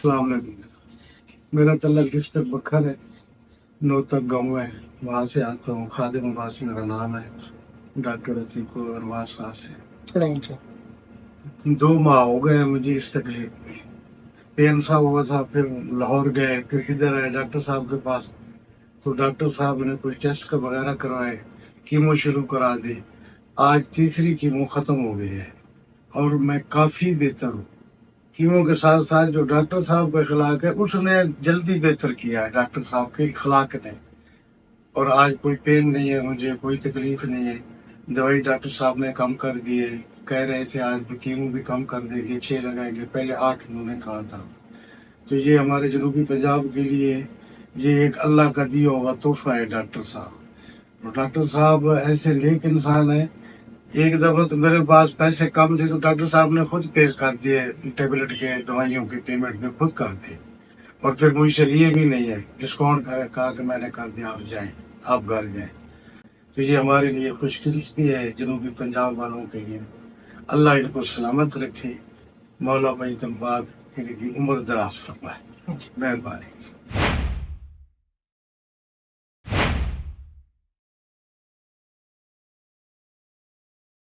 السلام علیکم، میرا تعلق ڈسٹرکٹ بکھر ہے، نوتک گاؤں ہے، وہاں سے آتا ہوں۔ خادم عباس میرا نام ہے، ڈاکٹر عتیق ارواز صاحب سے تھوڑا اونچا۔ 2 ماہ ہو گئے ہیں مجھے اس تکلیف میں۔ پین صاحب ہوا تھا، پھر لاہور گئے، پھر ادھر آئے ڈاکٹر صاحب کے پاس، تو ڈاکٹر صاحب نے کچھ ٹیسٹ وغیرہ کروائے، کیمو شروع کرا دی۔ آج تیسری کیمو ختم ہو گئی ہے اور میں کافی بہتر ہوں۔ کیمو کے ساتھ ساتھ جو ڈاکٹر صاحب کا اخلاق ہے اس نے جلدی بہتر کیا ہے، ڈاکٹر صاحب کے اخلاق نے۔ اور آج کوئی پین نہیں ہے، مجھے کوئی تکلیف نہیں ہے۔ دوائی ڈاکٹر صاحب نے کم کر دی ہے، کہہ رہے تھے آج کیمو بھی کم کر دیں گے، 6 لگائیں گے، پہلے 8 انہوں نے کہا تھا۔ تو یہ ہمارے جنوبی پنجاب کے لیے یہ ایک اللہ کا دیا ہوا تحفہ ہے ڈاکٹر صاحب۔ اور ڈاکٹر صاحب ایسے نیک انسان ہیں۔ ایک دفعہ تو میرے پاس پیسے کم تھے تو ڈاکٹر صاحب نے خود پے کر دیے، ٹیبلٹ کے دوائیوں کی پیمنٹ میں خود کر دی، اور پھر مجھ سے لیے بھی نہیں ہے، ڈسکاؤنٹ کہا کہ میں نے کر دیا، آپ جائیں، آپ گھر جائیں۔ تو یہ ہمارے لیے خوش قسمتی ہے جنوبی پنجاب والوں کے لیے۔ اللہ ان کو سلامت رکھے، مولا بھائی تم پاک ان کی عمر دراز فرمائے، مہربانی۔